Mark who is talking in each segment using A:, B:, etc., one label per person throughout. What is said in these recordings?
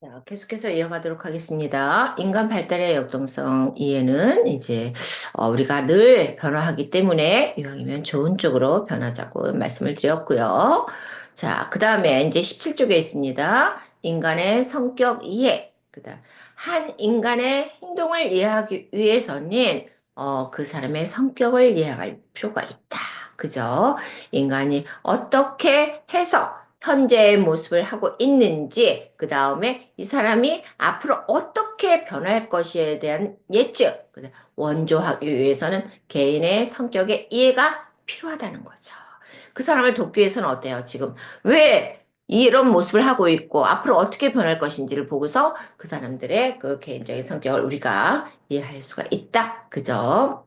A: 자, 계속해서 이어가도록 하겠습니다. 인간 발달의 역동성 이해는 이제 우리가 늘 변화하기 때문에 이왕이면 좋은 쪽으로 변하자고 말씀을 드렸고요. 자, 그 다음에 이제 17쪽에 있습니다. 인간의 성격 이해. 그다음 한 인간의 행동을 이해하기 위해서는 그 사람의 성격을 이해할 필요가 있다. 그죠? 인간이 어떻게 해서 현재의 모습을 하고 있는지, 그 다음에 이 사람이 앞으로 어떻게 변할 것에 대한 예측, 원조하기 위해서는 개인의 성격의 이해가 필요하다는 거죠. 그 사람을 돕기 위해서는 어때요? 지금 왜 이런 모습을 하고 있고 앞으로 어떻게 변할 것인지를 보고서 그 사람들의 그 개인적인 성격을 우리가 이해할 수가 있다. 그죠?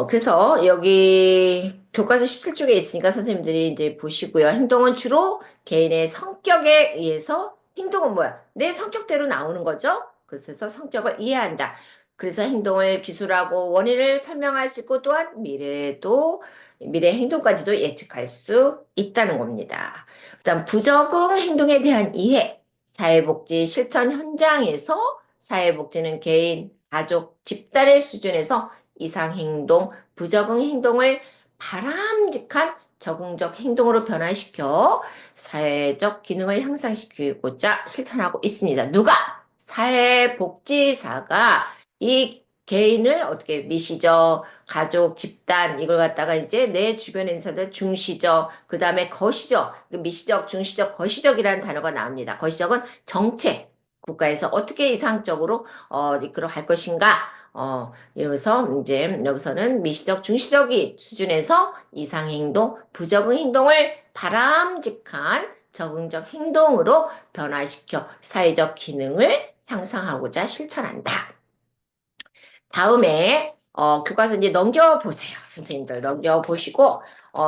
A: 그래서 여기 교과서 17쪽에 있으니까 선생님들이 이제 보시고요. 행동은 주로 개인의 성격에 의해서 행동은 뭐야? 내 성격대로 나오는 거죠? 그래서 성격을 이해한다. 그래서 행동을 기술하고 원인을 설명할 수 있고 또한 미래 행동까지도 예측할 수 있다는 겁니다. 그다음 부적응 행동에 대한 이해. 사회복지 실천 현장에서 사회복지는 개인, 가족, 집단의 수준에서 이상 행동, 부적응 행동을 바람직한 적응적 행동으로 변화시켜 사회적 기능을 향상시키고자 실천하고 있습니다. 누가? 사회복지사가 이 개인을 어떻게 미시적, 가족, 집단 이걸 갖다가 이제 내 주변의 인사들 중시적, 그 다음에 거시적, 미시적, 중시적, 거시적이라는 단어가 나옵니다. 거시적은 정책, 국가에서 어떻게 이상적으로 이끌어 갈 것인가? 이러면서 이제 여기서는 미시적, 중시적인 수준에서 이상행동, 부적응 행동을 바람직한 적응적 행동으로 변화시켜 사회적 기능을 향상하고자 실천한다. 다음에 교과서 이제 넘겨보세요. 선생님들 넘겨보시고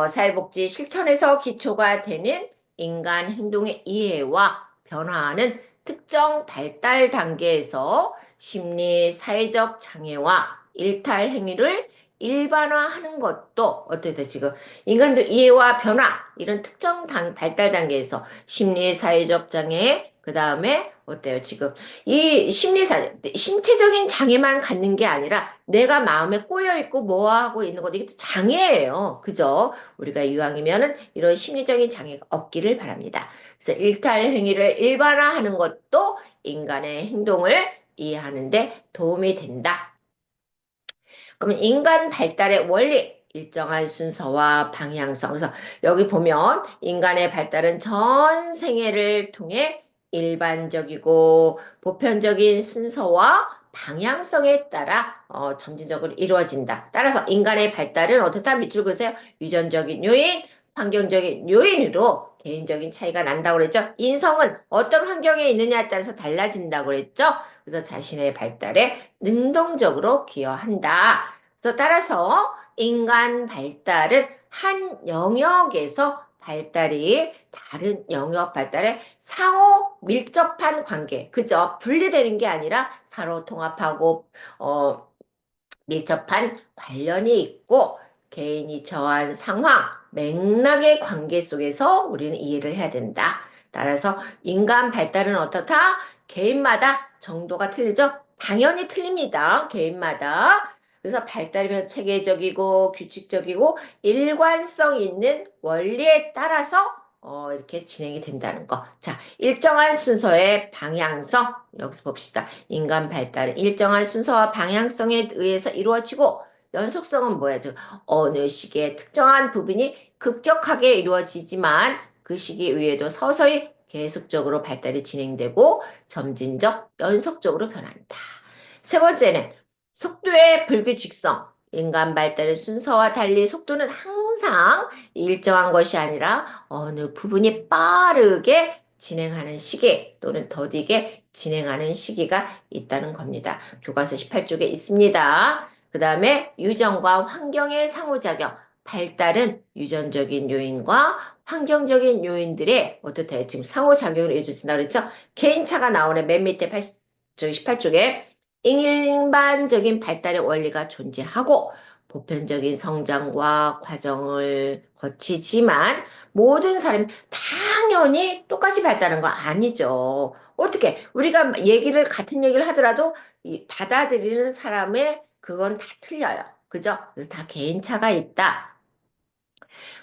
A: 사회복지 실천에서 기초가 되는 인간 행동의 이해와 변화하는 특정 발달 단계에서 심리, 사회적 장애와 일탈 행위를 일반화하는 것도 어떻게 돼 지금 인간들 이해와 변화 이런 특정 발달 단계에서 심리, 사회적 장애 그 다음에 어때요 지금 이 신체적인 장애만 갖는 게 아니라 내가 마음에 꼬여있고 뭐하고 있는 것, 이게 또 장애예요. 그죠? 우리가 이왕이면은 이런 심리적인 장애가 없기를 바랍니다. 그래서 일탈 행위를 일반화하는 것도 인간의 행동을 이해하는데 도움이 된다. 그러면 인간 발달의 원리, 일정한 순서와 방향성. 그래서 여기 보면 인간의 발달은 전 생애를 통해 일반적이고 보편적인 순서와 방향성에 따라 점진적으로 이루어진다. 따라서 인간의 발달은 어떻다 밑줄 그으세요. 유전적인 요인, 환경적인 요인으로 개인적인 차이가 난다고 그랬죠. 인성은 어떤 환경에 있느냐에 따라서 달라진다고 그랬죠. 그래서 자신의 발달에 능동적으로 기여한다. 그래서 따라서 인간 발달은 한 영역에서 발달이 다른 영역 발달에 상호 밀접한 관계, 그죠? 분리되는 게 아니라 서로 통합하고 밀접한 관련이 있고 개인이 처한 상황, 맥락의 관계 속에서 우리는 이해를 해야 된다. 따라서 인간 발달은 어떻다? 개인마다 정도가 틀리죠? 당연히 틀립니다. 개인마다. 그래서 발달이면 체계적이고 규칙적이고 일관성 있는 원리에 따라서 이렇게 진행이 된다는 거. 자, 일정한 순서의 방향성. 여기서 봅시다. 인간 발달은 일정한 순서와 방향성에 의해서 이루어지고 연속성은 뭐야? 즉 어느 시기에 특정한 부분이 급격하게 이루어지지만 그 시기 위에도 서서히 계속적으로 발달이 진행되고 점진적 연속적으로 변한다. 세 번째는 속도의 불규칙성. 인간 발달의 순서와 달리 속도는 항상 일정한 것이 아니라 어느 부분이 빠르게 진행하는 시기 또는 더디게 진행하는 시기가 있다는 겁니다. 교과서 18쪽에 있습니다. 그 다음에 유전과 환경의 상호작용. 발달은 유전적인 요인과 환경적인 요인들의 어떻대 지금 상호작용을 이루어진다 그랬죠? 개인차가 나오는 맨 밑에 18쪽에 일반적인 발달의 원리가 존재하고 보편적인 성장과 과정을 거치지만 모든 사람이 다 당연히 똑같이 발달한 거 아니죠. 어떻게 우리가 같은 얘기를 하더라도 받아들이는 사람의 그건 다 틀려요. 그죠? 그래서 다 개인차가 있다.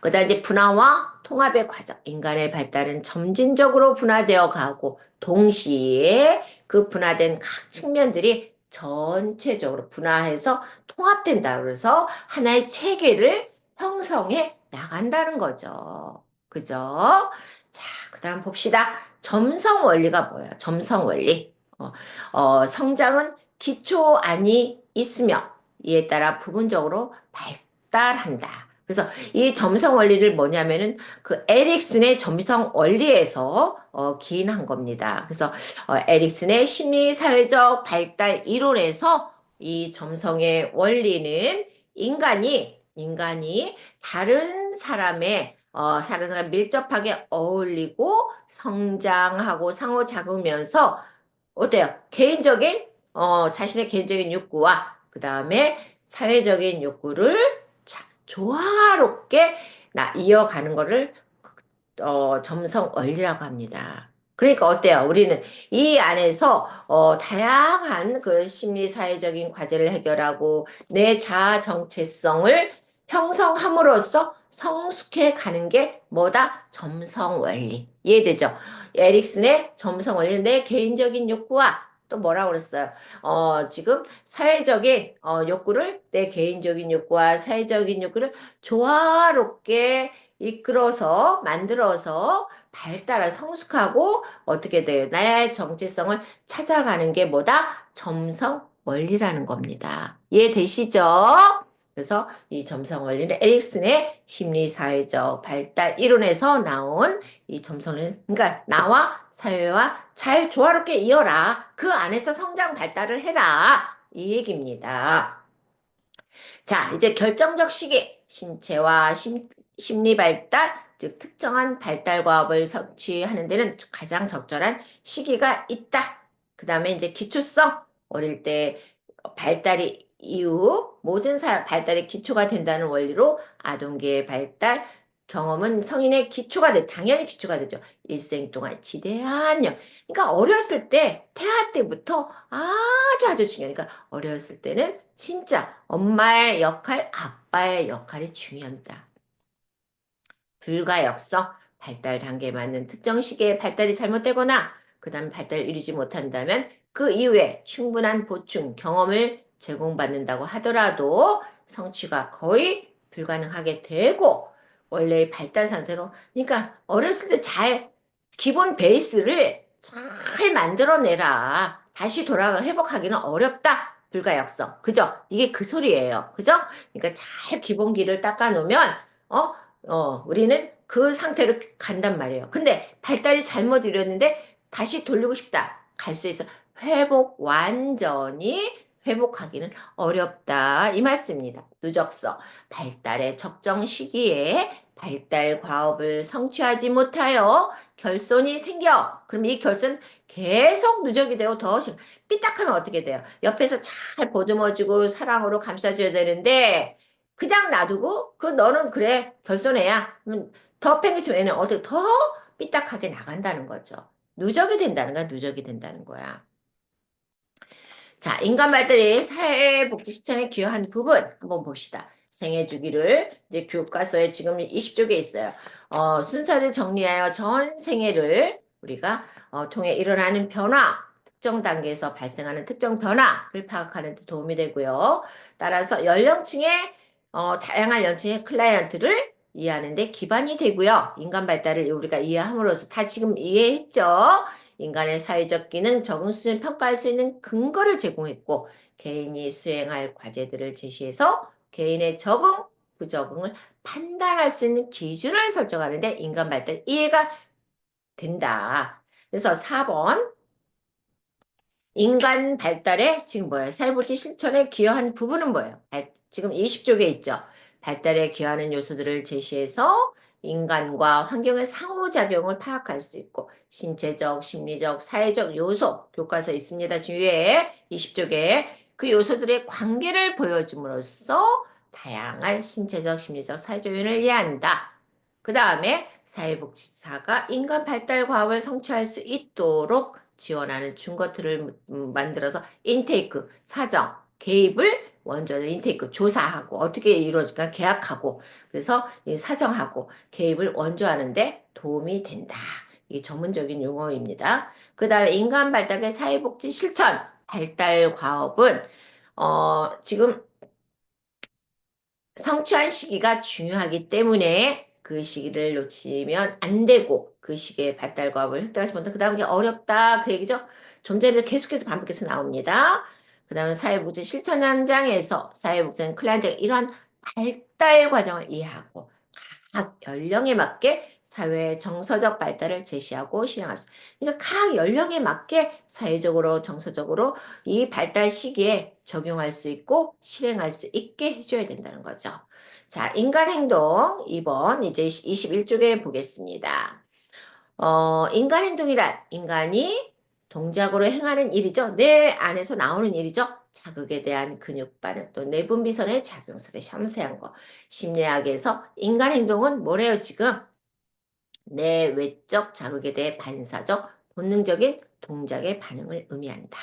A: 그다음 이제 분화와 통합의 과정. 인간의 발달은 점진적으로 분화되어 가고 동시에 그 분화된 각 측면들이 전체적으로 분화해서 통합된다. 그래서 하나의 체계를 형성해 나간다는 거죠. 그죠? 자, 그다음 봅시다. 점성 원리가 뭐예요? 점성 원리. 성장은 기초 안이 있으며 이에 따라 부분적으로 발달한다. 그래서 이 점성 원리를 뭐냐면은 그 에릭슨의 점성 원리에서 기인한 겁니다. 그래서 에릭슨의 심리 사회적 발달 이론에서 이 점성의 원리는 인간이 다른 사람 밀접하게 어울리고 성장하고 상호작용하면서 어때요? 자신의 개인적인 욕구와 그 다음에 사회적인 욕구를 조화롭게 이어가는 거를 점성 원리라고 합니다. 그러니까 어때요? 우리는 이 안에서 다양한 그 심리 사회적인 과제를 해결하고 내 자아 정체성을 형성함으로써 성숙해 가는 게 뭐다? 점성 원리. 이해되죠? 에릭슨의 점성 원리는 내 개인적인 욕구와 또 뭐라고 그랬어요? 지금 사회적인 욕구를 내 개인적인 욕구와 사회적인 욕구를 조화롭게 만들어서 발달을 성숙하고 어떻게 돼요? 나의 정체성을 찾아가는 게 뭐다? 점성 원리라는 겁니다. 이해되시죠? 그래서 이 점성 원리는 에릭슨의 심리사회적 발달 이론에서 나온 이 점성 원리, 그러니까 나와 사회와 잘 조화롭게 이어라. 그 안에서 성장 발달을 해라. 이 얘기입니다. 자, 이제 결정적 시기, 신체와 심리 발달, 즉 특정한 발달 과업을 성취하는 데는 가장 적절한 시기가 있다. 그 다음에 이제 기초성, 어릴 때 발달이 이후 모든 사람 발달의 기초가 된다는 원리로 아동기의 발달 경험은 성인의 기초가 당연히 기초가 되죠. 일생 동안 지대한 영. 그러니까 어렸을 때, 태아 때부터 아주 중요하니까 어렸을 때는 진짜 엄마의 역할, 아빠의 역할이 중요합니다. 불가역성, 발달 단계에 맞는 특정 시기에 발달이 잘못되거나 그 다음 발달을 이루지 못한다면 그 이후에 충분한 보충, 경험을 제공받는다고 하더라도 성취가 거의 불가능하게 되고 원래의 발달 상태로 그러니까 어렸을 때 기본 베이스를 잘 만들어내라. 다시 회복하기는 어렵다. 불가역성. 그죠? 이게 그 소리예요. 그죠? 그러니까 잘 기본기를 닦아놓으면 어? 우리는 그 상태로 간단 말이에요. 근데 발달이 잘못 이뤘는데 다시 돌리고 싶다. 갈 수 있어. 완전히 회복하기는 어렵다. 이 말씀입니다. 누적성. 발달의 적정 시기에 발달 과업을 성취하지 못하여 결손이 생겨. 그럼 이 결손 계속 누적이 되고 삐딱하면 어떻게 돼요? 옆에서 잘 보듬어주고 사랑으로 감싸줘야 되는데 그냥 놔두고 너는 그래 결손해야 더 팽개치면 얘는 어떻게 더 삐딱하게 나간다는 거죠. 누적이 된다는 거야. 자, 인간 발달이 사회복지 실천에 기여한 부분 한번 봅시다. 생애 주기를 이제 교과서에 지금 20쪽에 있어요. 순서를 정리하여 전 생애를 우리가 통해 일어나는 변화, 특정 단계에서 발생하는 특정 변화를 파악하는 데 도움이 되고요. 따라서 다양한 연령층의 클라이언트를 이해하는 데 기반이 되고요. 인간 발달을 우리가 이해함으로써 다 지금 이해했죠? 인간의 사회적 기능, 적응 수준을 평가할 수 있는 근거를 제공했고 개인이 수행할 과제들을 제시해서 개인의 적응, 부적응을 판단할 수 있는 기준을 설정하는데 인간 발달 이해가 된다. 그래서 4번 인간 발달에 지금 뭐예요? 사회복지 실천에 기여한 부분은 뭐예요? 지금 20쪽에 있죠. 발달에 기여하는 요소들을 제시해서 인간과 환경의 상호작용을 파악할 수 있고 신체적, 심리적, 사회적 요소 교과서에 있습니다. 주위에 20쪽에 그 요소들의 관계를 보여줌으로써 다양한 신체적, 심리적, 사회적 요인을 이해한다. 그 다음에 사회복지사가 인간 발달 과업을 성취할 수 있도록 지원하는 준것들을 만들어서 인테이크, 사정, 개입을 원전을 인테이크 조사하고 어떻게 이루어질까 계약하고 그래서 사정하고 개입을 원조하는데 도움이 된다. 이게 전문적인 용어입니다. 그 다음에 인간 발달의 사회복지 실천 발달 과업은 지금 성취한 시기가 중요하기 때문에 그 시기를 놓치면 안 되고 그 시기에 발달 과업을 획득하지 못한다. 그 다음 게 어렵다. 그 얘기죠. 좀 전에 계속해서 반복해서 나옵니다. 그 다음에 사회복지 실천 현장에서 사회복지는 클라이언트가 이러한 발달 과정을 이해하고 각 연령에 맞게 사회의 정서적 발달을 제시하고 실행할 수. 그러니까 각 연령에 맞게 사회적으로 정서적으로 이 발달 시기에 적용할 수 있고 실행할 수 있게 해줘야 된다는 거죠. 자, 인간 행동 2번 이제 21쪽에 보겠습니다. 인간 행동이란 인간이 동작으로 행하는 일이죠. 뇌 안에서 나오는 일이죠. 자극에 대한 근육 반응 또 내분비선의 작용사대 섬세한 거. 심리학에서 인간 행동은 뭐래요 지금? 내 외적 자극에 대해 반사적 본능적인 동작의 반응을 의미한다.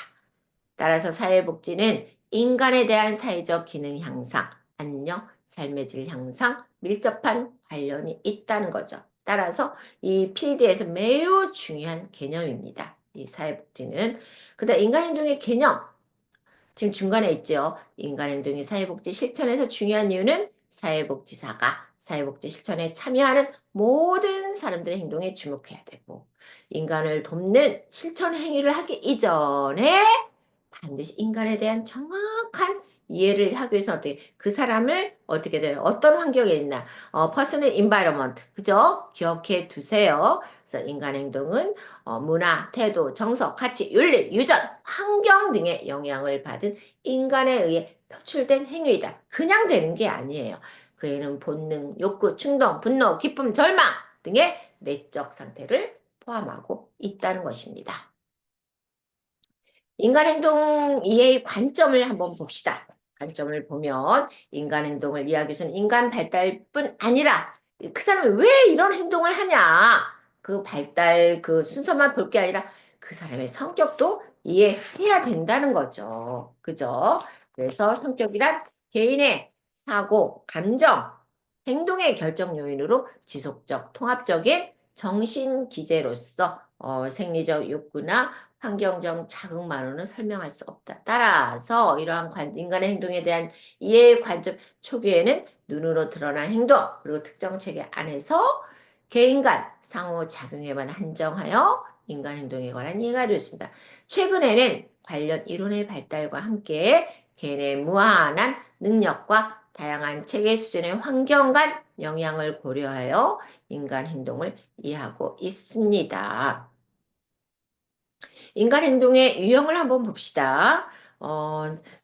A: 따라서 사회복지는 인간에 대한 사회적 기능 향상, 안녕, 삶의 질 향상, 밀접한 관련이 있다는 거죠. 따라서 이 필드에서 매우 중요한 개념입니다. 이 사회복지는. 그다음 인간행동의 개념, 지금 중간에 있죠. 인간행동이 사회복지 실천에서 중요한 이유는 사회복지사가 사회복지 실천에 참여하는 모든 사람들의 행동에 주목해야 되고 인간을 돕는 실천 행위를 하기 이전에 반드시 인간에 대한 정확한 이해를 하기 위해서 어떻게 그 사람을 어떻게 돼요? 어떤 환경에 있나? personal environment 그죠? 기억해 두세요. 그래서 인간 행동은 문화, 태도, 정서, 가치, 윤리, 유전, 환경 등의 영향을 받은 인간에 의해 표출된 행위이다. 그냥 되는 게 아니에요. 그에는 본능, 욕구, 충동, 분노, 기쁨, 절망 등의 내적 상태를 포함하고 있다는 것입니다. 인간 행동 이해의 관점을 한번 봅시다. 관점을 보면 인간 행동을 이해하기 위해서는 인간 발달뿐 아니라 그 사람이 왜 이런 행동을 하냐 그 발달 그 순서만 볼 게 아니라 그 사람의 성격도 이해해야 된다는 거죠. 그죠? 그래서 성격이란 개인의 사고, 감정, 행동의 결정 요인으로 지속적, 통합적인 정신 기제로서 생리적 욕구나 환경적 자극만으로는 설명할 수 없다. 따라서 이러한 인간의 행동에 대한 이해의 관점 초기에는 눈으로 드러난 행동 그리고 특정 체계 안에서 개인 간 상호작용에만 한정하여 인간 행동에 관한 이해가 이루어진다. 최근에는 관련 이론의 발달과 함께 개인의 무한한 능력과 다양한 체계 수준의 환경 간 영향을 고려하여 인간 행동을 이해하고 있습니다. 인간 행동의 유형을 한번 봅시다.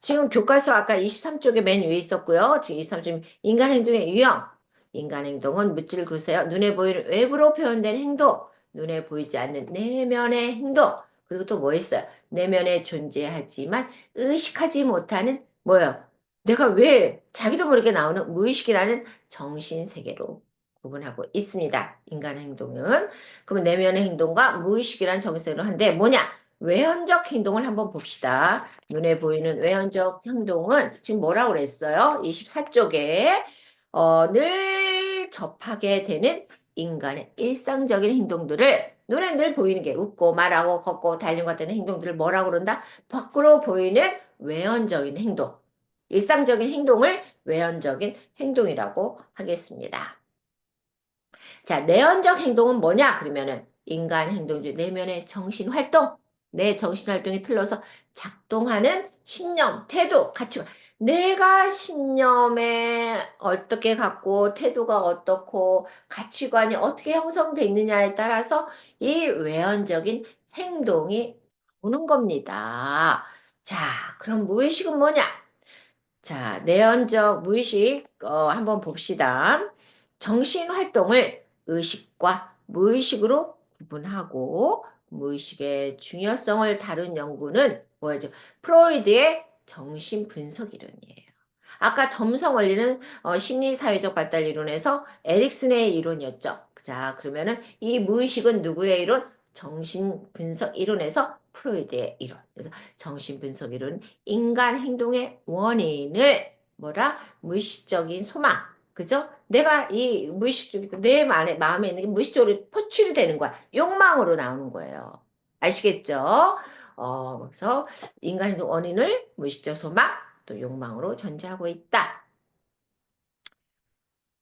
A: 지금 교과서 아까 23쪽에 맨 위에 있었고요. 지금 23쪽 인간 행동의 유형. 인간 행동은 묻지를 구세요. 눈에 보이는 외부로 표현된 행동, 눈에 보이지 않는 내면의 행동. 그리고 또 뭐 있어요? 내면에 존재하지만 의식하지 못하는 뭐예요? 내가 왜 자기도 모르게 나오는 무의식이라는 정신세계로 구분하고 있습니다. 인간 행동은. 그러면 내면의 행동과 무의식이라는 정신세계로 한데 뭐냐? 외현적 행동을 한번 봅시다. 눈에 보이는 외현적 행동은 지금 뭐라고 그랬어요? 24쪽에 늘 접하게 되는 인간의 일상적인 행동들을 눈에 늘 보이는 게 웃고 말하고 걷고 달리는 것 같은 행동들을 뭐라고 그런다? 밖으로 보이는 외현적인 행동. 일상적인 행동을 외현적인 행동이라고 하겠습니다. 자, 내연적 행동은 뭐냐? 그러면은 인간 행동 중 내면의 정신 활동, 내 정신 활동이 틀려서 작동하는 신념, 태도, 가치관. 내가 신념에 어떻게 갖고 태도가 어떻고 가치관이 어떻게 형성돼 있느냐에 따라서 이 외연적인 행동이 오는 겁니다. 자, 그럼 무의식은 뭐냐? 자, 내연적 무의식 한번 봅시다. 정신 활동을 의식과 무의식으로 구분하고 무의식의 중요성을 다룬 연구는 뭐죠? 프로이드의 정신 분석 이론이에요. 아까 점성 원리는 심리사회적 발달 이론에서 에릭슨의 이론이었죠. 자, 그러면은 이 무의식은 누구의 이론? 정신분석 이론에서 프로이드의 이론. 그래서 정신분석 이론, 인간 행동의 원인을 뭐라? 무의식적인 소망. 그죠? 내가 이 무의식적인, 내 마음에 있는 게 무의식적으로 포출이 되는 거야. 욕망으로 나오는 거예요. 아시겠죠? 그래서 인간 행동 원인을 무의식적 소망, 또 욕망으로 전제하고 있다.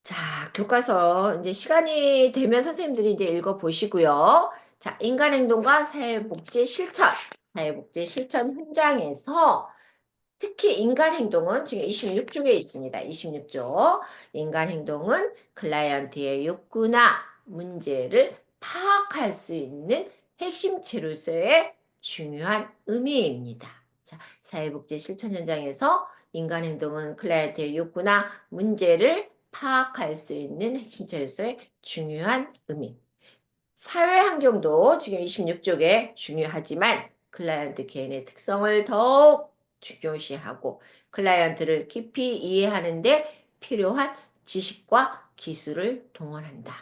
A: 자, 교과서 이제 시간이 되면 선생님들이 이제 읽어보시고요. 자, 인간행동과 사회복지 실천, 사회복지 실천 현장에서 특히 인간행동은 지금 26쪽에 있습니다. 26쪽. 인간행동은 클라이언트의 욕구나 문제를 파악할 수 있는 핵심 치료서의 중요한 의미입니다. 자, 사회복지 실천 현장에서 인간행동은 클라이언트의 욕구나 문제를 파악할 수 있는 핵심 치료서의 중요한 의미. 사회 환경도 지금 26쪽에 중요하지만 클라이언트 개인의 특성을 더욱 중요시하고 클라이언트를 깊이 이해하는데 필요한 지식과 기술을 동원한다.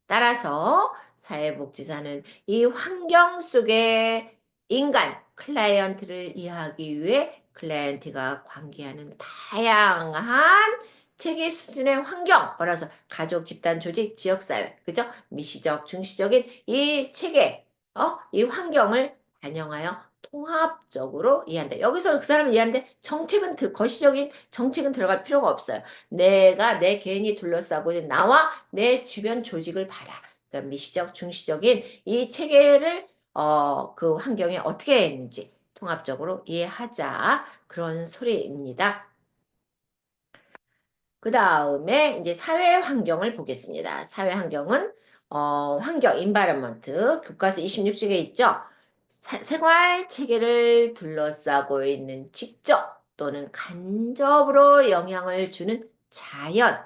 A: 따라서 사회복지사는 이 환경 속에 인간, 클라이언트를 이해하기 위해 클라이언트가 관계하는 다양한 체계 수준의 환경, 따라서 가족, 집단, 조직, 지역사회, 그죠? 미시적, 중시적인 이 체계, 이 환경을 반영하여 통합적으로 이해한다. 여기서 그 사람을 이해하는데 거시적인 정책은 들어갈 필요가 없어요. 내가 내 개인이 둘러싸고 있는 나와 내 주변 조직을 봐라. 그러니까 미시적, 중시적인 이 체계를 그 환경에 어떻게 했는지 통합적으로 이해하자. 그런 소리입니다. 그 다음에 이제 사회 환경을 보겠습니다. 사회 환경은 환경, 인바이러먼트 교과서 26쪽에 있죠. 생활 체계를 둘러싸고 있는 직접 또는 간접으로 영향을 주는 자연,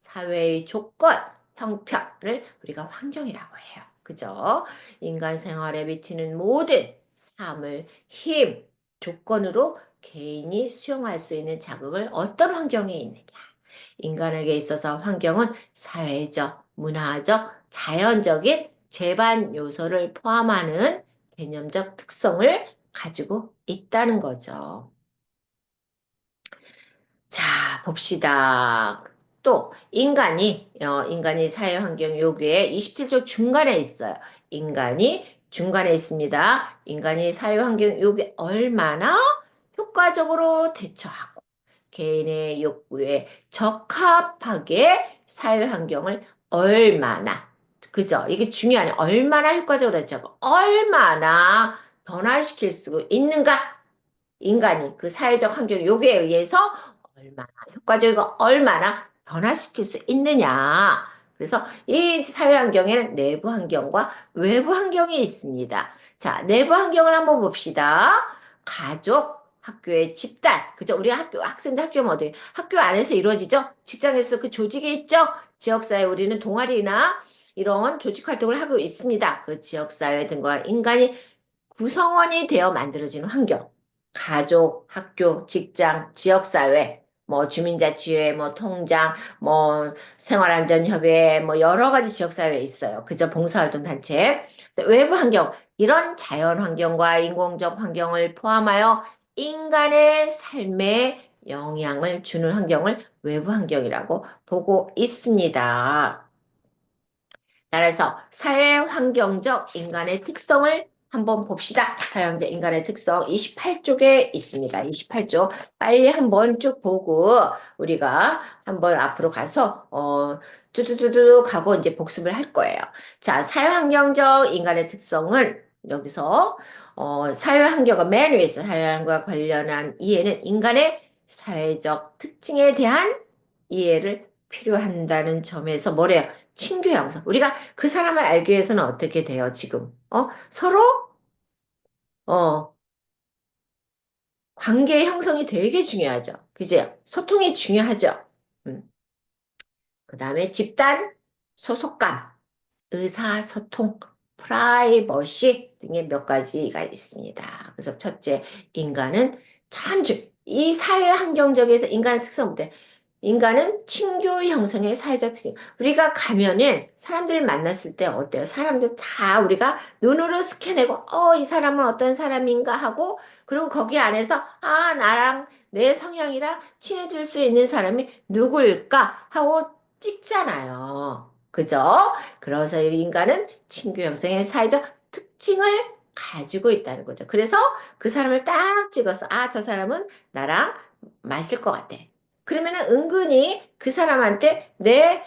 A: 사회의 조건, 형편을 우리가 환경이라고 해요. 그죠? 인간 생활에 미치는 모든 삶을 힘, 조건으로 개인이 수용할 수 있는 자극을 어떤 환경에 있느냐. 인간에게 있어서 환경은 사회적, 문화적, 자연적인 재반 요소를 포함하는 개념적 특성을 가지고 있다는 거죠. 자, 봅시다. 또 인간이 사회 환경 요구에 27조 중간에 있어요. 인간이 중간에 있습니다. 인간이 사회 환경 요구에 얼마나 효과적으로 대처하고 개인의 욕구에 적합하게 사회 환경을 얼마나, 그죠? 이게 중요하네. 얼마나 효과적으로 대처하고 얼마나 변화시킬 수 있는가? 인간이 그 사회적 환경 요구에 의해서 얼마나 효과적이고 얼마나 변화시킬 수 있느냐. 그래서 이 사회 환경에는 내부 환경과 외부 환경이 있습니다. 자, 내부 환경을 한번 봅시다. 가족, 학교의 집단, 그죠? 우리 학생들 학교면 어디? 학교 안에서 이루어지죠? 직장에서 그 조직이 있죠? 지역사회 우리는 동아리나 이런 조직 활동을 하고 있습니다. 그 지역사회 등과 인간이 구성원이 되어 만들어지는 환경. 가족, 학교, 직장, 지역사회, 뭐 주민자치회, 뭐 통장, 뭐 생활안전협의회, 뭐 여러 가지 지역사회에 있어요. 그저 봉사활동 단체. 외부 환경, 이런 자연 환경과 인공적 환경을 포함하여 인간의 삶에 영향을 주는 환경을 외부 환경이라고 보고 있습니다. 따라서 사회 환경적 인간의 특성을 한번 봅시다. 사회환경 인간의 특성 28쪽에 있습니다. 28쪽 빨리 한번 쭉 보고 우리가 한번 앞으로 가서 뚜두두두 가고 이제 복습을 할 거예요. 자, 사회환경적 인간의 특성은 여기서 사회환경과 맨 위에 있어 사회환경과 관련한 이해는 인간의 사회적 특징에 대한 이해를 필요한다는 점에서 뭐래요? 친교양서. 우리가 그 사람을 알기 위해서는 어떻게 돼요, 지금? 서로, 어, 관계 형성이 되게 중요하죠. 그죠? 소통이 중요하죠. 그 다음에 집단, 소속감, 의사소통, 프라이버시 등의 몇 가지가 있습니다. 그래서 첫째, 인간은 참 이 사회 환경적에서 인간의 특성인데, 인간은 친교 형성의 사회적 특징. 우리가 가면은 사람들 만났을 때 어때요? 사람들 다 우리가 눈으로 스캔하고, 이 사람은 어떤 사람인가 하고, 그리고 거기 안에서, 나랑 내 성향이랑 친해질 수 있는 사람이 누구일까 하고 찍잖아요. 그죠? 그래서 이 인간은 친교 형성의 사회적 특징을 가지고 있다는 거죠. 그래서 그 사람을 딱 찍어서, 저 사람은 나랑 맞을 것 같아. 그러면은 은근히 그 사람한테 내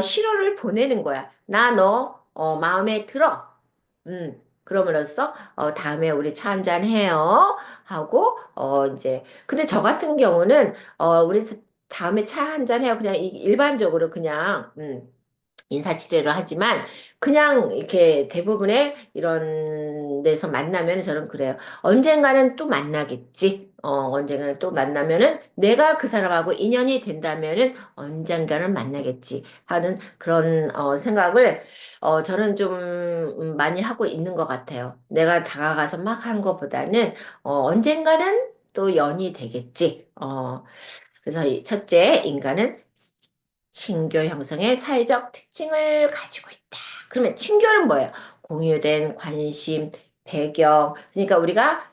A: 신호를 보내는 거야. 나 너 마음에 들어. 그럼으로써 다음에 우리 차 한잔 해요. 하고 이제 근데 저 같은 경우는 우리 다음에 차 한잔 해요. 그냥 일반적으로 그냥 인사치레를 하지만 그냥 이렇게 대부분의 이런 데서 만나면 저는 그래요. 언젠가는 또 만나겠지. 언젠가는 또 만나면은 내가 그 사람하고 인연이 된다면은 언젠가는 만나겠지 하는 그런 생각을 저는 좀 많이 하고 있는 것 같아요. 내가 다가가서 막 하는 것보다는 언젠가는 또 연이 되겠지. 그래서 이 첫째, 인간은 친교 형성의 사회적 특징을 가지고 있다. 그러면 친교는 뭐예요? 공유된 관심, 배경. 그러니까 우리가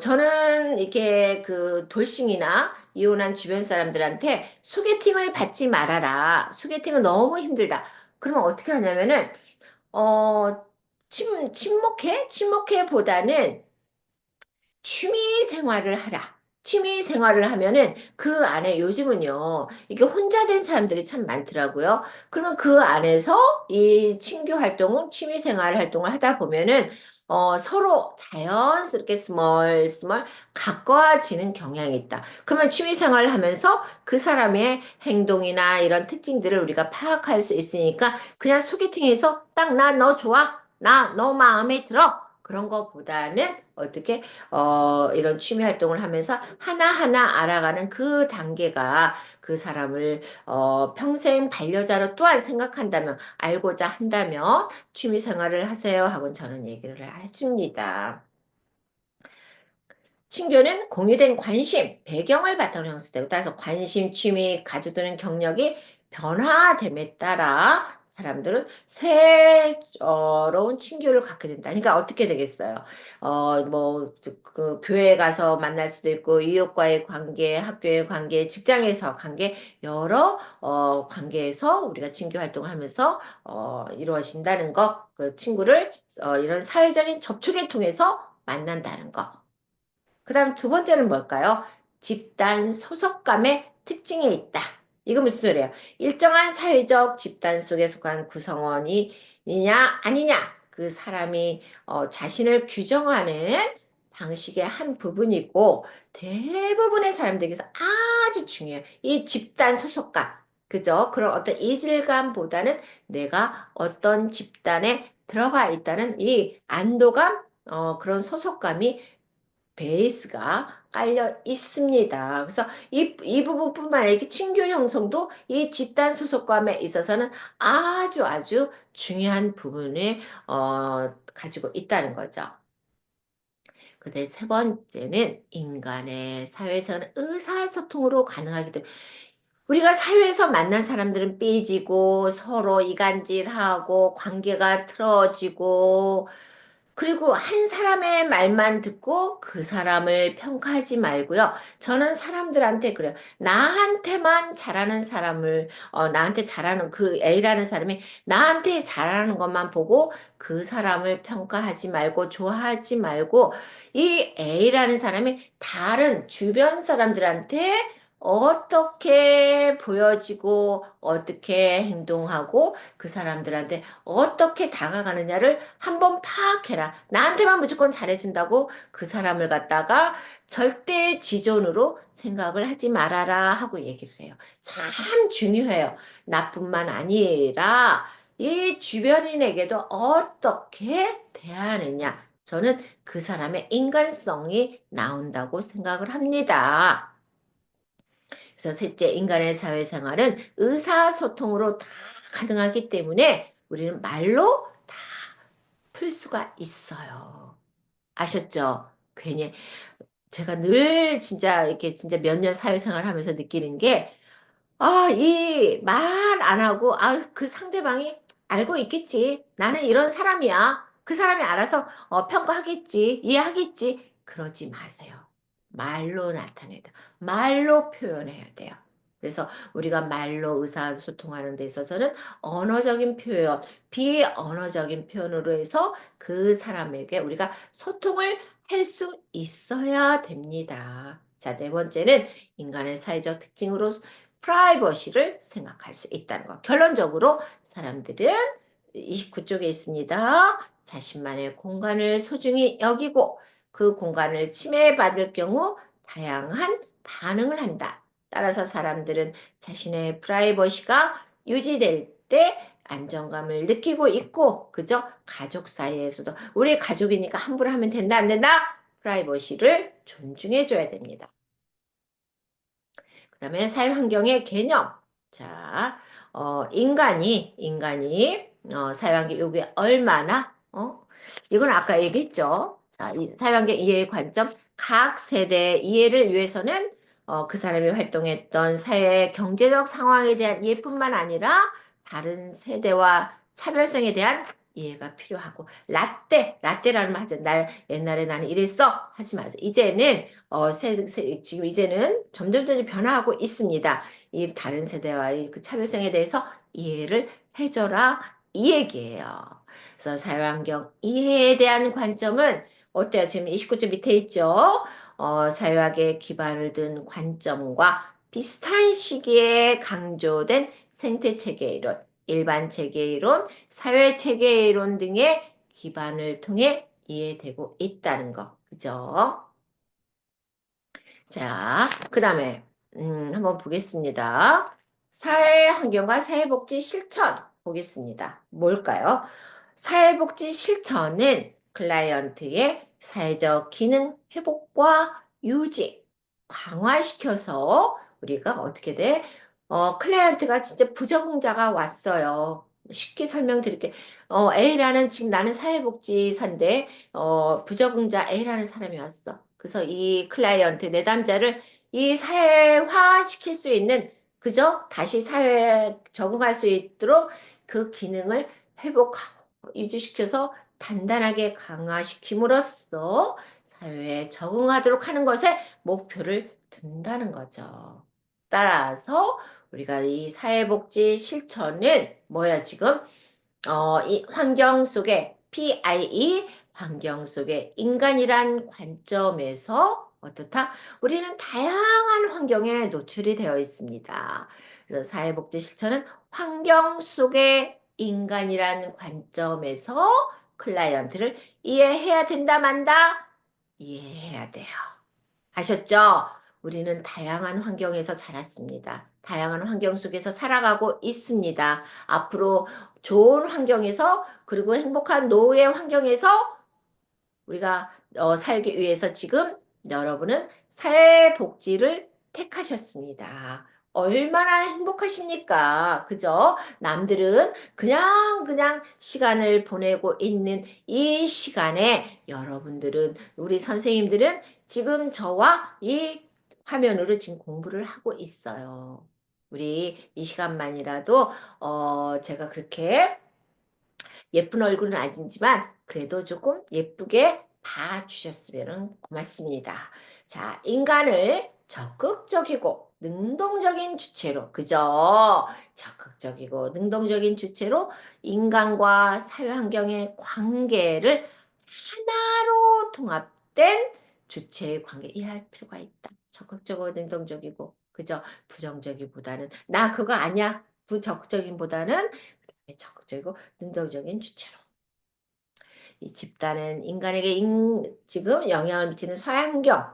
A: 저는 이렇게 그 돌싱이나 이혼한 주변 사람들한테 소개팅을 받지 말아라. 소개팅은 너무 힘들다. 그러면 어떻게 하냐면은 어, 침묵해? 침묵해 보다는 취미 생활을 하라. 취미 생활을 하면은 그 안에 요즘은요, 이게 혼자 된 사람들이 참 많더라고요. 그러면 그 안에서 이 친교 활동은 취미 생활 활동을 하다 보면은 서로 자연스럽게 스멀스멀 가까워지는 경향이 있다. 그러면 취미 생활을 하면서 그 사람의 행동이나 이런 특징들을 우리가 파악할 수 있으니까 그냥 소개팅에서 딱 나 너 좋아? 나 너 마음에 들어? 그런 것보다는 어떻게 이런 취미 활동을 하면서 하나하나 알아가는 그 단계가 그 사람을 평생 반려자로 또한 생각한다면 알고자 한다면 취미 생활을 하세요 하고 저는 얘기를 해줍니다. 친교는 공유된 관심, 배경을 바탕으로 형성되고 따라서 관심, 취미, 가져두는 경력이 변화됨에 따라 사람들은 새로운 친교를 갖게 된다. 그러니까 어떻게 되겠어요? 그 교회에 가서 만날 수도 있고 이웃과의 관계, 학교의 관계, 직장에서 관계 여러 관계에서 우리가 친교 활동을 하면서 이루어진다는 거, 그 친구를 이런 사회적인 접촉을 통해서 만난다는 거. 그 다음 두 번째는 뭘까요? 집단 소속감의 특징에 있다. 이거 무슨 소리예요? 일정한 사회적 집단 속에 속한 구성원이냐 아니냐 그 사람이 자신을 규정하는 방식의 한 부분이고 대부분의 사람들에게서 아주 중요해요. 이 집단 소속감. 그죠? 그런 어떤 이질감보다는 내가 어떤 집단에 들어가 있다는 이 안도감, 그런 소속감이 베이스가 깔려 있습니다. 그래서 이 부분뿐만 아니라 이렇게 친교 형성도 이 집단 소속감에 있어서는 아주 중요한 부분을 가지고 있다는 거죠. 그다음 세 번째는 인간의 사회에서는 의사소통으로 가능하기 때문에 우리가 사회에서 만난 사람들은 삐지고 서로 이간질하고 관계가 틀어지고 그리고 한 사람의 말만 듣고 그 사람을 평가하지 말고요. 저는 사람들한테 그래요. 나한테만 잘하는 사람을, 나한테 잘하는 그 A라는 사람이 나한테 잘하는 것만 보고 그 사람을 평가하지 말고 좋아하지 말고 이 A라는 사람이 다른 주변 사람들한테 어떻게 보여지고 어떻게 행동하고 그 사람들한테 어떻게 다가가느냐를 한번 파악해라. 나한테만 무조건 잘해준다고 그 사람을 갖다가 절대 지존으로 생각을 하지 말아라 하고 얘기를 해요. 참 중요해요. 나뿐만 아니라 이 주변인에게도 어떻게 대하느냐. 저는 그 사람의 인간성이 나온다고 생각을 합니다. 그래서 셋째, 인간의 사회생활은 의사소통으로 다 가능하기 때문에 우리는 말로 다 풀 수가 있어요. 아셨죠? 괜히 제가 늘 진짜 이렇게 진짜 몇 년 사회생활 하면서 느끼는 게, 이 말 안 하고, 그 상대방이 알고 있겠지. 나는 이런 사람이야. 그 사람이 알아서 평가하겠지. 이해하겠지. 그러지 마세요. 말로 나타내야 돼요. 말로 표현해야 돼요. 그래서 우리가 말로 의사소통하는 데 있어서는 언어적인 표현, 비언어적인 표현으로 해서 그 사람에게 우리가 소통을 할 수 있어야 됩니다. 자, 네 번째는 인간의 사회적 특징으로 프라이버시를 생각할 수 있다는 것. 결론적으로 사람들은 29쪽에 있습니다. 자신만의 공간을 소중히 여기고 그 공간을 침해받을 경우 다양한 반응을 한다. 따라서 사람들은 자신의 프라이버시가 유지될 때 안정감을 느끼고 있고, 그죠? 가족 사이에서도 우리 가족이니까 함부로 하면 된다, 안 된다? 프라이버시를 존중해줘야 됩니다. 그 다음에 사회환경의 개념. 자, 인간이, 사회환경, 요게 얼마나, 이건 아까 얘기했죠. 자, 이 사회환경 이해의 관점, 각 세대 이해를 위해서는, 그 사람이 활동했던 사회 경제적 상황에 대한 이해뿐만 아니라 다른 세대와 차별성에 대한 이해가 필요하고, 라떼라는 말 하죠. 옛날에 나는 이랬어. 하지 마세요. 이제는 지금 이제는 점점 변화하고 있습니다. 이 다른 세대와의 그 차별성에 대해서 이해를 해줘라. 이 얘기예요. 그래서 사회환경 이해에 대한 관점은 어때요? 지금 29쪽 밑에 있죠? 사회학에 기반을 둔 관점과 비슷한 시기에 강조된 생태체계 이론, 일반 체계 이론, 사회 체계 이론 등의 기반을 통해 이해되고 있다는 거. 그죠? 자, 그 다음에, 한번 보겠습니다. 사회환경과 사회복지 실천 보겠습니다. 뭘까요? 사회복지 실천은 클라이언트의 사회적 기능 회복과 유지, 강화시켜서 우리가 어떻게 돼? 클라이언트가 진짜 부적응자가 왔어요. 쉽게 설명드릴게. A라는, 지금 나는 사회복지사인데, 부적응자 A라는 사람이 왔어. 그래서 이 클라이언트, 내담자를 이 사회화 시킬 수 있는, 그죠? 다시 사회에 적응할 수 있도록 그 기능을 회복하고 유지시켜서 단단하게 강화시킴으로써 사회에 적응하도록 하는 것에 목표를 둔다는 거죠. 따라서 우리가 이 사회복지 실천은 뭐야, 지금? 이 환경 속에 PIE 환경 속에 인간이란 관점에서 어떻다? 우리는 다양한 환경에 노출이 되어 있습니다. 그래서 사회복지 실천은 환경 속의 인간이란 관점에서 클라이언트를 이해해야 된다, 만다? 이해해야 돼요. 아셨죠? 우리는 다양한 환경에서 자랐습니다. 다양한 환경 속에서 살아가고 있습니다. 앞으로 좋은 환경에서 그리고 행복한 노후의 환경에서 우리가 살기 위해서 지금 여러분은 사회복지를 택하셨습니다. 얼마나 행복하십니까? 그죠? 남들은 그냥 시간을 보내고 있는 이 시간에 여러분들은, 우리 선생님들은 지금 저와 이 화면으로 지금 공부를 하고 있어요. 우리 이 시간만이라도, 제가 그렇게 예쁜 얼굴은 아니지만 그래도 조금 예쁘게 봐주셨으면 고맙습니다. 자, 인간을 적극적이고 능동적인 주체로, 그죠? 적극적이고 능동적인 주체로 인간과 사회환경의 관계를 하나로 통합된 주체의 관계 이해할 필요가 있다. 적극적이고 능동적이고, 그죠? 부정적이보다는 나 그거 아니야. 부적극적인보다는 적극적이고 능동적인 주체로. 이 집단은 인간에게 지금 영향을 미치는 서양경,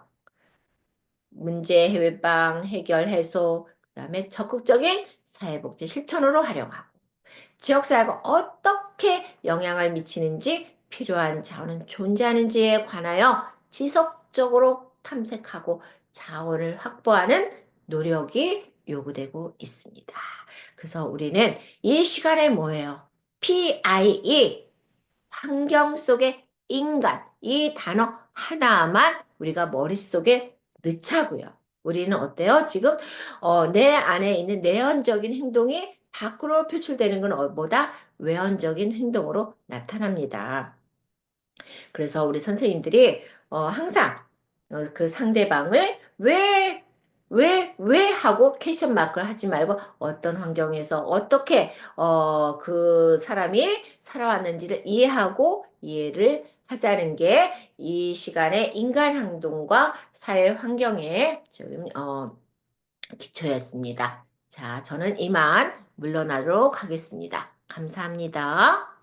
A: 문제 해외방, 해결 해소, 그다음에 적극적인 사회복지 실천으로 활용하고, 지역사회가 어떻게 영향을 미치는지, 필요한 자원은 존재하는지에 관하여 지속적으로 탐색하고 자원을 확보하는 노력이 요구되고 있습니다. 그래서 우리는 이 시간에 뭐예요? PIE, 환경 속의 인간, 이 단어 하나만 우리가 머릿속에 넣자고요. 우리는 어때요? 지금 내 안에 있는 내연적인 행동이 밖으로 표출되는 건 뭐다? 외연적인 행동으로 나타납니다. 그래서 우리 선생님들이 항상 그 상대방을 왜 하고 퀘션 마크를 하지 말고 어떤 환경에서 어떻게 그 사람이 살아왔는지를 이해하고 이해를 하자는 게 이 시간의 인간 행동과 사회 환경의 지금 기초였습니다. 자, 저는 이만 물러나도록 하겠습니다. 감사합니다.